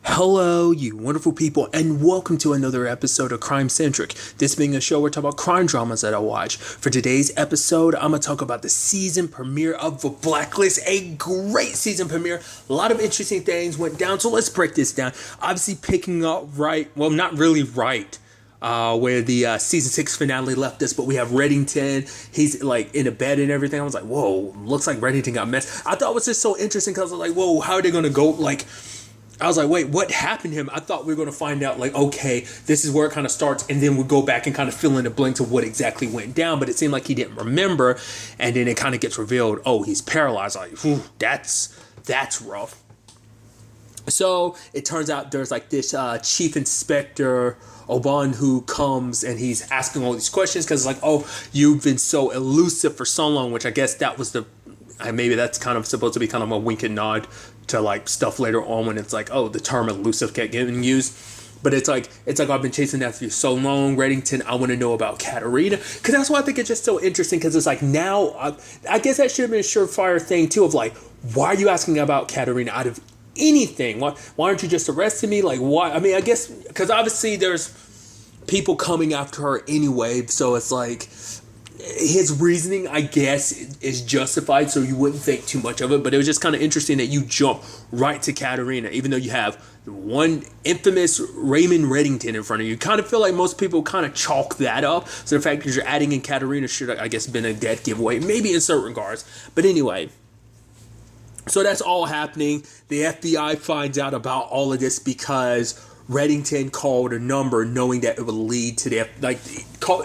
Hello, you wonderful people, and welcome to another episode of Crime Centric. This being a show where we talk about crime dramas that I watch. For today's episode, I'm going to talk about the season premiere of The Blacklist, a great season premiere. A lot of interesting things went down, so let's break this down. Obviously picking up not really right, where the season 6 finale left us, but we have Reddington. He's like in a bed and everything. I was like, whoa, looks like Reddington got messed. I thought it was just so interesting because I was like, whoa, how are they going to go, I was like, wait, what happened to him? I thought we were going to find out, okay, this is where it kind of starts, and then we go back and kind of fill in the blanks of what exactly went down, but it seemed like he didn't remember, and then it kind of gets revealed, oh, he's paralyzed. Like, whew, that's rough. So it turns out there's this chief inspector, Oban, who comes and he's asking all these questions because it's like, oh, you've been so elusive for so long, which I guess that was maybe that's kind of supposed to be kind of a wink and nod to stuff later on when it's like, oh, the term elusive kept getting used. But it's like I've been chasing after you so long, Reddington. I want to know about Katarina, because that's why I think it's just so interesting. Because it's like now, I guess that should have been a surefire thing too. Of why are you asking about Katarina out of anything? Why aren't you just arresting me? Why? I mean, I guess because obviously there's people coming after her anyway. So it's like his reasoning, I guess, is justified, so you wouldn't think too much of it. But it was just kind of interesting that you jump right to Katarina, even though you have one infamous Raymond Reddington in front of you. Kind of feel like most people kind of chalk that up. So the fact that you're adding in Katarina should, I guess, been a dead giveaway, maybe in certain regards. But anyway, so that's all happening. The FBI finds out about all of this because Reddington called a number knowing that it would lead to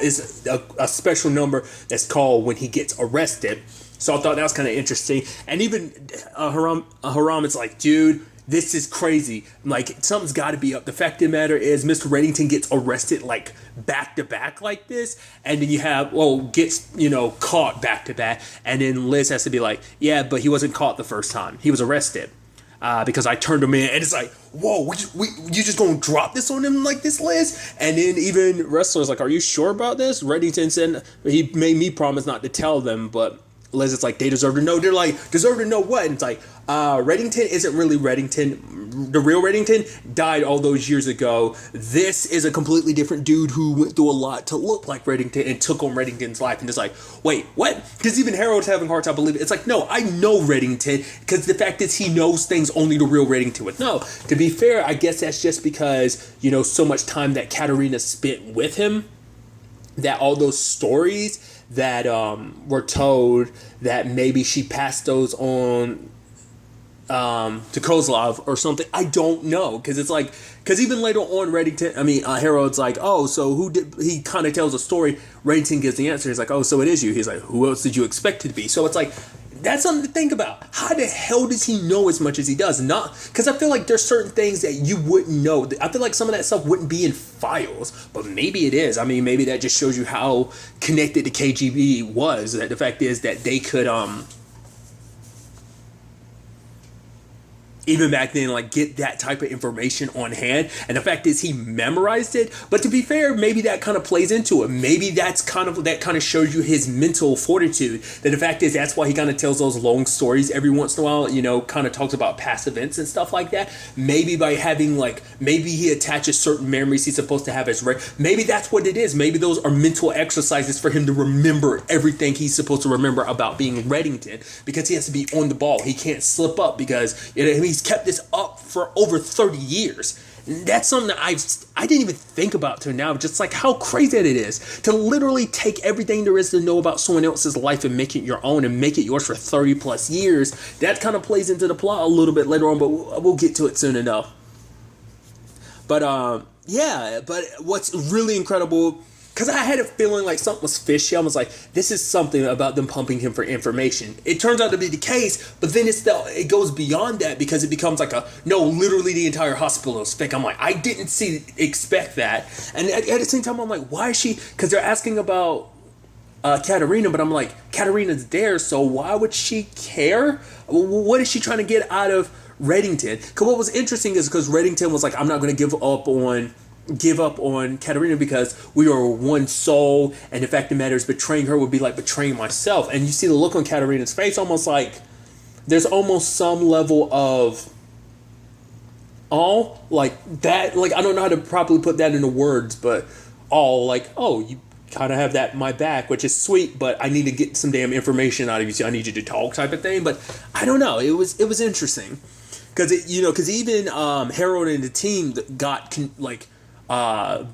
is a special number that's called when he gets arrested. So I thought that was kind of interesting. And even Haram is like, dude, this is crazy. Something's got to be up. The fact of the matter is Mr. Reddington gets arrested back to back like this. And then you have, gets, caught back to back. And then Liz has to be like, yeah, but he wasn't caught the first time. He was arrested. Because I turned him in, and it's like, whoa, you just gonna drop this on him like this, Liz? And then even wrestlers like, are you sure about this? Reddington said he made me promise not to tell them, but Liz is like, they deserve to know. They're like, deserve to know what? And it's like, Reddington isn't really Reddington. The real Reddington died all those years ago. This is a completely different dude who went through a lot to look like Reddington and took on Reddington's life. And it's like, wait, what? Because even Harold's having a hard time believing it. It's like, no, I know Reddington, because the fact is he knows things only the real Reddington would know. To be fair, I guess that's just because, so much time that Katarina spent with him, that all those stories that were told, that maybe she passed those on to Kozlov or something. I don't know, because it's like, because even later on Harold's like, oh, so who did, he kind of tells a story, Reddington gives the answer, he's like, oh, so it is you. He's like, who else did you expect it to be? So it's like, that's something to think about. How the hell does he know as much as he does? Not because I feel like there's certain things that you wouldn't know. I feel like some of that stuff wouldn't be in files, but maybe it is. I mean, maybe that just shows you how connected the KGB was. That the fact is that they could even back then, get that type of information on hand. And the fact is he memorized it. But to be fair, maybe that kind of plays into it. Maybe that kind of shows you his mental fortitude. That the fact is that's why he kind of tells those long stories every once in a while, kind of talks about past events and stuff like that. Maybe by having, maybe he attaches certain memories he's supposed to have as maybe that's what it is. Maybe those are mental exercises for him to remember everything he's supposed to remember about being Reddington. Because he has to be on the ball. He can't slip up because, he's kept this up for over 30 years. That's something that I didn't even think about till now. Just how crazy that it is to literally take everything there is to know about someone else's life and make it your own and make it yours for 30 plus years. That kind of plays into the plot a little bit later on, but we'll get to it soon enough. But but what's really incredible, because I had a feeling like something was fishy. I was like, this is something about them pumping him for information. It turns out to be the case, but then it goes beyond that, because it becomes literally the entire hospital is fake. I'm like, I didn't expect that. And at the same time, I'm like, why is she? Because they're asking about Katarina, but I'm like, Katarina's there, so why would she care? What is she trying to get out of Reddington? Because what was interesting is because Reddington was like, I'm not going to give up on Katarina because we are one soul, and the fact of the matter is betraying her would be like betraying myself. And you see the look on Katarina's face, almost like there's almost some level of all like that, like I don't know how to properly put that into words, but all like, oh, you kind of have that in my back, which is sweet, but I need to get some damn information out of you, so I need you to talk type of thing. But I don't know, it was interesting because because even Harold and the team got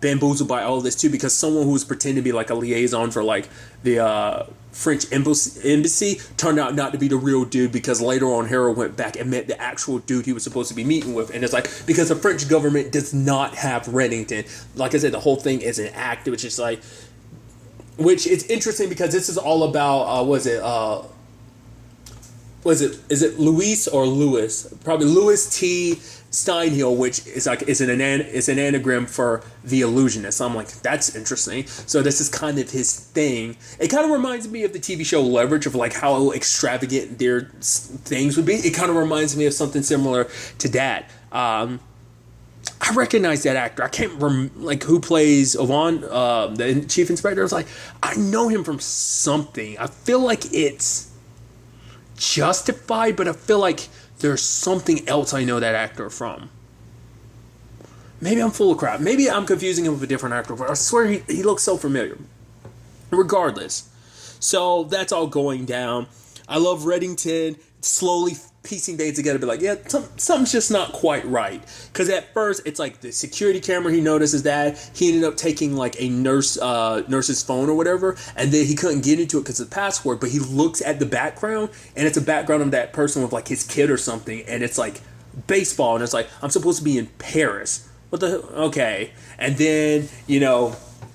bamboozled by all this too, because someone who was pretending to be like a liaison for like the French embassy turned out not to be the real dude, because later on Harold went back and met the actual dude he was supposed to be meeting with. And it's like, because the French government does not have Reddington, like I said, the whole thing is an act, which is like, which is interesting because this is all about is it Luis or Lewis? Probably Louis T. Steinhill, which is like is an anagram for the illusionist. So I'm like, that's interesting. So this is kind of his thing. It kind of reminds me of the TV show Leverage, of like how extravagant their things would be. It kind of reminds me of something similar to that. I recognize that actor. I can't remember like who plays Owan, the chief inspector. I was like, I know him from something. I feel like it's Justified, but I feel like there's something else I know that actor from. Maybe I'm full of crap. Maybe I'm confusing him with a different actor, but I swear he looks so familiar. Regardless. So that's all going down. I love Reddington slowly piecing things together, be like, yeah, something's just not quite right. Because at first, it's like the security camera, he notices that. He ended up taking like a nurse's phone or whatever, and then he couldn't get into it because of the password, but he looks at the background, and it's a background of that person with like his kid or something, and it's like baseball, and it's like, I'm supposed to be in Paris. What the, okay. And then,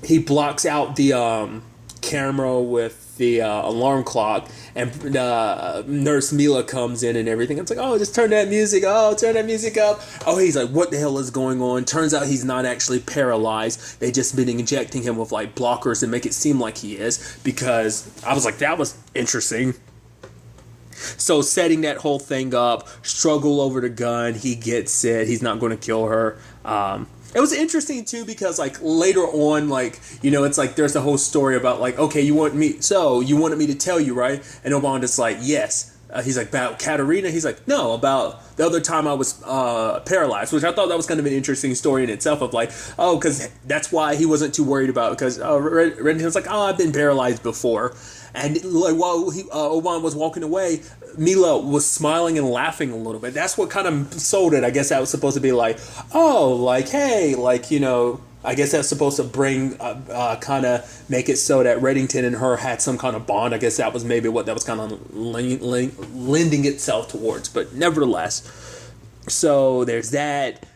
he blocks out the camera with the alarm clock, and Nurse Mila comes in and everything. It's like, oh, just turn that music. Oh, turn that music up. Oh, he's like, what the hell is going on? Turns out he's not actually paralyzed. They just been injecting him with like blockers to make it seem like he is, because I was like, that was interesting. So setting that whole thing up, struggle over the gun, he gets it. He's not going to kill her. It was interesting too, because like later on, like, it's like there's a whole story about like, okay, you wanted me to tell you, right? And Obanda's like, yes. He's like, about Katerina? He's like, no, about the other time I was paralyzed, which I thought that was kind of an interesting story in itself, of like, oh, because that's why he wasn't too worried about it, because Reddington was like, oh, I've been paralyzed before. And like while Oban was walking away, Mila was smiling and laughing a little bit. That's what kind of sold it. I guess that was supposed to be like, oh, like, hey, like, I guess that's supposed to bring, kind of make it so that Reddington and her had some kind of bond. I guess that was maybe what that was kind of lending itself towards. But nevertheless, so there's that.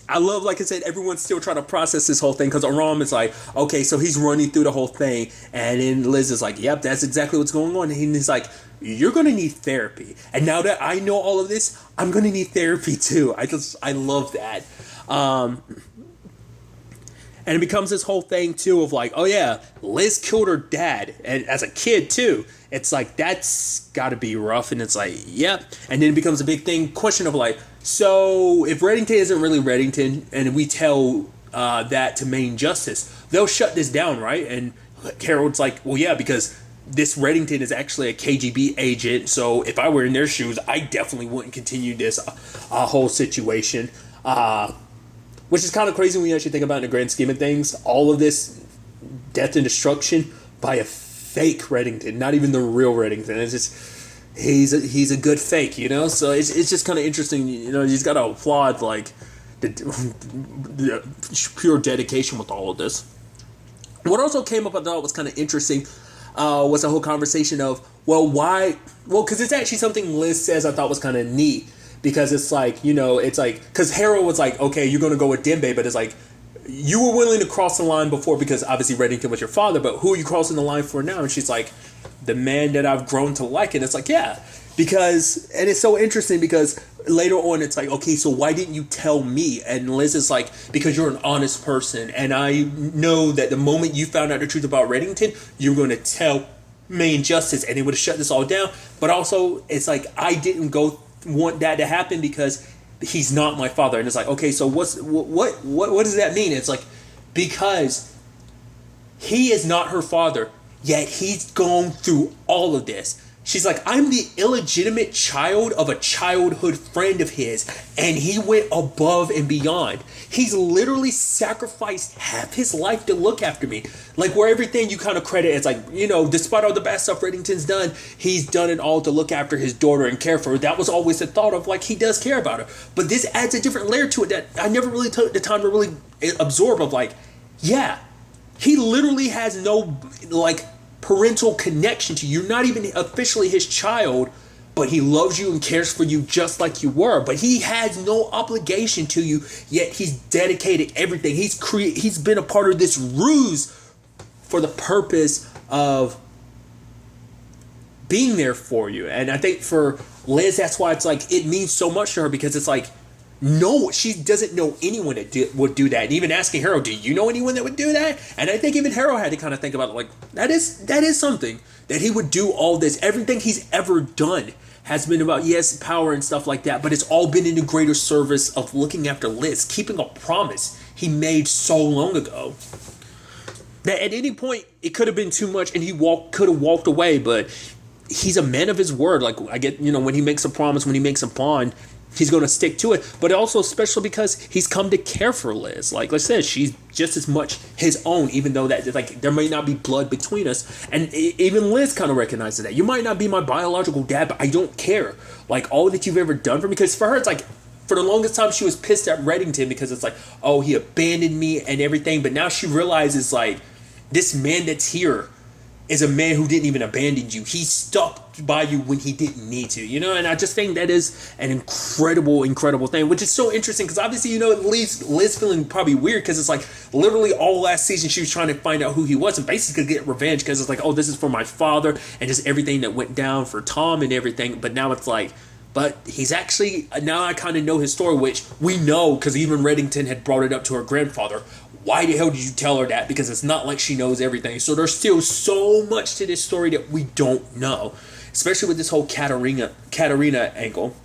I love, like I said, everyone's still trying to process this whole thing, because Aram is like, okay, so he's running through the whole thing, and then Liz is like, yep, that's exactly what's going on, and he's like, you're going to need therapy, and now that I know all of this, I'm going to need therapy too. I love that. And it becomes this whole thing too of like, oh yeah, Liz killed her dad, and as a kid too. It's like, that's got to be rough, and it's like, yep. And then it becomes a big question of like, so if Reddington isn't really Reddington, and we tell that to Main Justice, they'll shut this down, right? And Harold's like, well, yeah, because this Reddington is actually a KGB agent, so if I were in their shoes, I definitely wouldn't continue this whole situation. Which is kind of crazy when you actually think about it in the grand scheme of things. All of this death and destruction by a fake Reddington, not even the real Reddington. It's just, he's a good fake, So it's just kind of interesting, you just got to applaud like the pure dedication with all of this. What also came up I thought was kind of interesting was the whole conversation of, why? Well, because it's actually something Liz says I thought was kind of neat. Because it's like, it's like, because Harold was like, okay, you're going to go with Dembe, but it's like, you were willing to cross the line before because obviously Reddington was your father, but who are you crossing the line for now? And she's like, the man that I've grown to like. And it's like, yeah, because, and it's so interesting because later on it's like, okay, so why didn't you tell me? And Liz is like, because you're an honest person, and I know that the moment you found out the truth about Reddington, you're going to tell Main Justice, and it would have shut this all down. But also, it's like, I didn't want that to happen because he's not my father. And it's like, okay, so what does that mean? It's like, because he is not her father, yet he's gone through all of this. She's like, I'm the illegitimate child of a childhood friend of his, and he went above and beyond. He's literally sacrificed half his life to look after me. Like, where everything you kind of credit, it's like, you know, despite all the bad stuff Reddington's done, he's done it all to look after his daughter and care for her. That was always the thought of, like, he does care about her. But this adds a different layer to it that I never really took the time to really absorb of, like, yeah, he literally has no, like, parental connection to you. You're not even officially his child, but he loves you and cares for you just like you were. But he has no obligation to you, yet he's dedicated everything. He's been a part of this ruse for the purpose of being there for you. And I think for Liz, that's why it's like, it means so much to her, because it's like, no, she doesn't know anyone that would do that. And even asking Harold, do you know anyone that would do that? And I think even Harold had to kind of think about it, like, that is something, that he would do all this. Everything he's ever done has been about, yes, power and stuff like that, but it's all been in the greater service of looking after Liz, keeping a promise he made so long ago. That at any point, it could have been too much and he could have walked away, but he's a man of his word. Like, I get, you know, when he makes a promise, when he makes a bond, he's going to stick to it. But also especially because he's come to care for Liz. Like I said, she's just as much his own, even though that, like, there may not be blood between us. And even Liz kind of recognizes that. You might not be my biological dad, but I don't care. Like, all that you've ever done for me. Because for her, it's like, for the longest time, she was pissed at Reddington because it's like, oh, he abandoned me and everything. But now she realizes, like, this man that's here is a man who didn't even abandon you. He stuck by you when he didn't need to, you know? And I just think that is an incredible thing, which is so interesting because obviously, you know, it leaves Liz feeling probably weird because it's like literally all last season she was trying to find out who he was and basically get revenge because it's like, oh, this is for my father and just everything that went down for Tom and everything. But now it's like, but he's actually, now I kind of know his story, which we know because even Reddington had brought it up to her grandfather. Why the hell did you tell her that? Because it's not like she knows everything. So there's still so much to this story that we don't know, especially with this whole Katarina angle.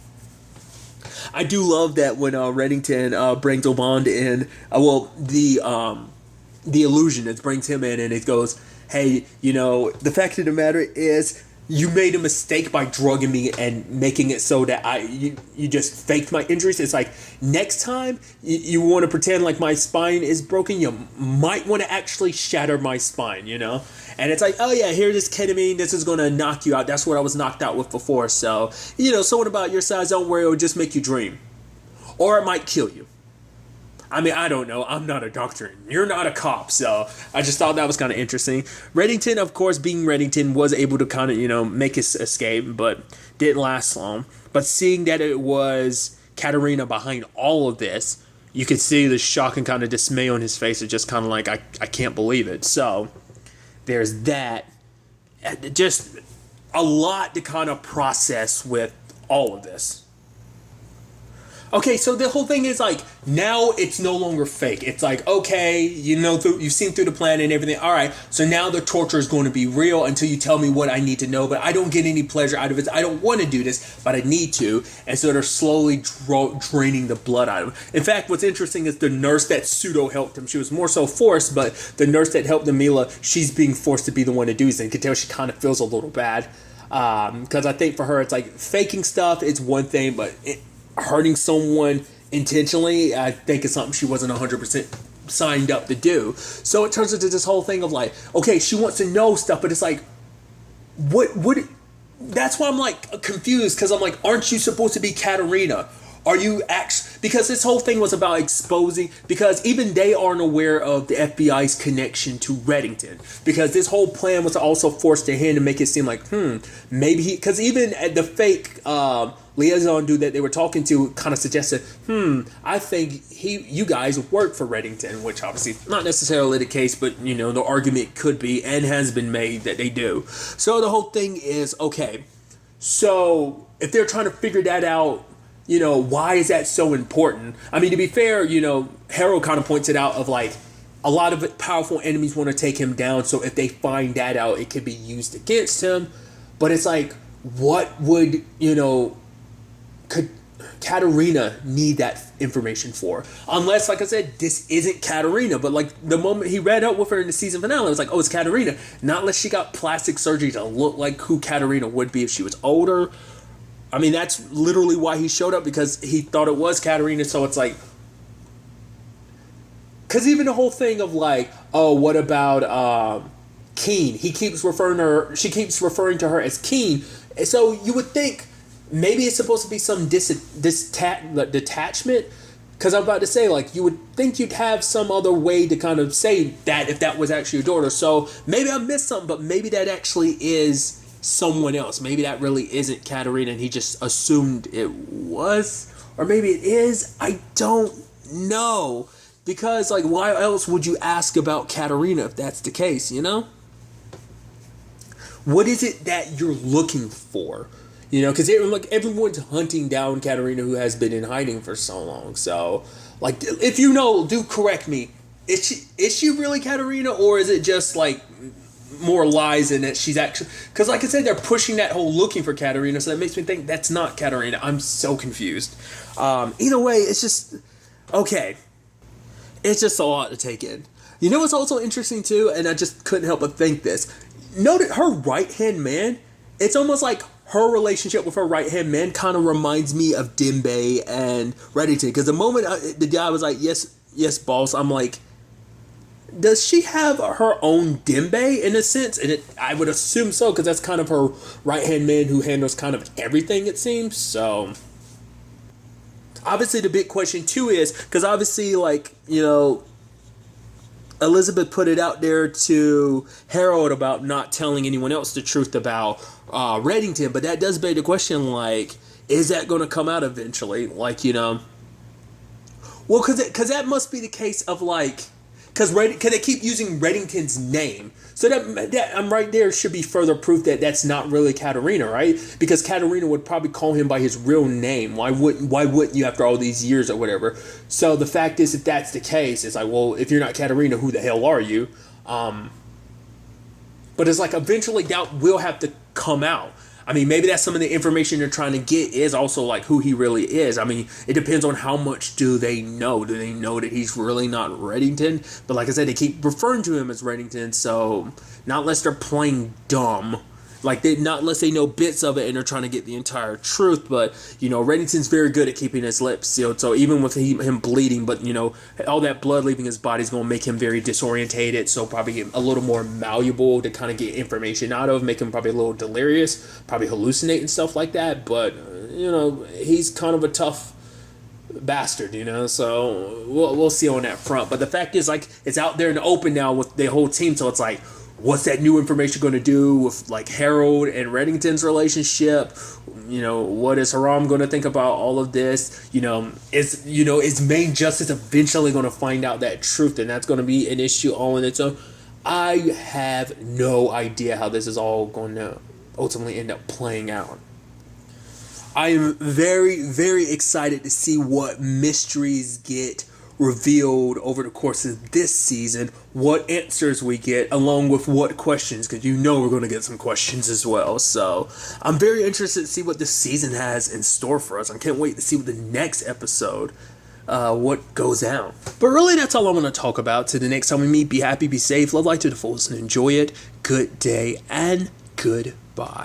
I do love that when Reddington brings Obond in, the illusionist brings him in and it goes, hey, you know, the fact of the matter is, you made a mistake by drugging me and making it so that you just faked my injuries. It's like, next time you want to pretend like my spine is broken, you might want to actually shatter my spine, you know? And it's like, oh yeah, here's this ketamine, this is going to knock you out. That's what I was knocked out with before. So, you know, someone about your size, don't worry, it'll just make you dream. Or it might kill you. I mean, I don't know. I'm not a doctor. You're not a cop. So I just thought that was kind of interesting. Reddington, of course, being Reddington, was able to kind of, you know, make his escape, but didn't last long. But seeing that it was Katarina behind all of this, you could see the shock and kind of dismay on his face. It's just kind of like, I can't believe it. So there's that. Just a lot to kind of process with all of this. Okay, so the whole thing is like, now it's no longer fake. It's like, okay, you know, you've seen through the plan and everything. All right, so now the torture is going to be real until you tell me what I need to know. But I don't get any pleasure out of it. I don't want to do this, but I need to. And so they're slowly draining the blood out of him. In fact, what's interesting is the nurse that pseudo helped him. She was more so forced, but the nurse that helped him, Mila, she's being forced to be the one to do this. And you can tell she kind of feels a little bad. Because I think for her, it's like faking stuff is one thing, but hurting someone intentionally, I think it's something she wasn't 100% signed up to do. So it turns into this whole thing of like, okay, she wants to know stuff, but it's like, what, that's why I'm like confused, because I'm like, aren't you supposed to be Katarina? Are you actually, because this whole thing was about exposing, because even they aren't aware of the FBI's connection to Reddington, because this whole plan was to also force their hand to make it seem like, maybe he, because even at the fake liaison dude that they were talking to kind of suggested, I think you guys work for Reddington, which obviously not necessarily the case, but you know, the argument could be and has been made that they do. So the whole thing is, okay, so if they're trying to figure that out, you know, why is that so important? I mean, to be fair, you know, Harold kind of points it out of like, a lot of powerful enemies want to take him down, so if they find that out, it could be used against him. But it's like, what would, you know, Katarina need that information for? Unless, like I said, this isn't Katarina. But like the moment he read up with her in the season finale, it was like, oh, it's Katarina. Not unless she got plastic surgery to look like who Katarina would be if she was older. I mean, that's literally why he showed up, because he thought it was Katarina. So it's like, because even the whole thing of like, oh, what about Keen? She keeps referring to her as Keen. So you would think maybe it's supposed to be some detachment. Because I'm about to say, like, you would think you'd have some other way to kind of say that if that was actually your daughter. So maybe I missed something, but maybe that actually is someone else. Maybe that really isn't Katarina and he just assumed it was. Or maybe it is. I don't know. Because, like, why else would you ask about Katarina if that's the case, you know? What is it that you're looking for? You know, because like everyone's hunting down Katarina, who has been in hiding for so long. So, like, if you know, do correct me. Is she really Katarina, or is it just like more lies in that she's actually? Because, like I said, they're pushing that whole looking for Katarina, so that makes me think that's not Katarina. I'm so confused. Either way, it's just okay. It's just a lot to take in. You know what's also interesting too, and I just couldn't help but think this. Noted her right hand man. It's almost like her relationship with her right-hand man kind of reminds me of Dembe and Reddington. Because the moment the guy was like, yes, boss, I'm like, does she have her own Dembe in a sense? And I would assume so, because that's kind of her right-hand man who handles kind of everything, it seems. So, obviously the big question too is, because obviously, like, you know, Elizabeth put it out there to Harold about not telling anyone else the truth about Reddington, but that does beg the question, like, is that going to come out eventually? Like, you know, well, because that must be the case of, like, because they keep using Reddington's name, so that I'm right there should be further proof that that's not really Katarina, right? Because Katarina would probably call him by his real name. Why wouldn't you after all these years or whatever? So the fact is, if that's the case, it's like, well, if you're not Katarina, who the hell are you? But it's like eventually that will have to come out. I mean, maybe that's some of the information they're trying to get is also like who he really is. I mean, it depends on how much do they know. Do they know that he's really not Reddington? But like I said, they keep referring to him as Reddington, so not unless they're playing dumb. Like, not unless they know bits of it and they're trying to get the entire truth. But, you know, Reddington's very good at keeping his lips sealed. So even with him bleeding, but, you know, all that blood leaving his body is going to make him very disorientated. So probably a little more malleable to kind of get information out of, make him probably a little delirious, probably hallucinate and stuff like that. But, you know, he's kind of a tough bastard, you know, so we'll see on that front. But the fact is, like, it's out there in the open now with the whole team. So it's like, what's that new information going to do with, like, Harold and Reddington's relationship? You know, what is Haram going to think about all of this? Is Main Justice eventually going to find out that truth, and that's going to be an issue all in its own? I have no idea how this is all going to ultimately end up playing out. I am very, very excited to see what mysteries get revealed over the course of this season, what answers we get, along with what questions, because you know we're going to get some questions as well. So I'm very interested to see what this season has in store for us. I can't wait to see what the next episode, what goes down. But really, that's all I want to talk about. Till the next time we meet, be happy, be safe, love life to the fullest, and enjoy it. Good day and goodbye.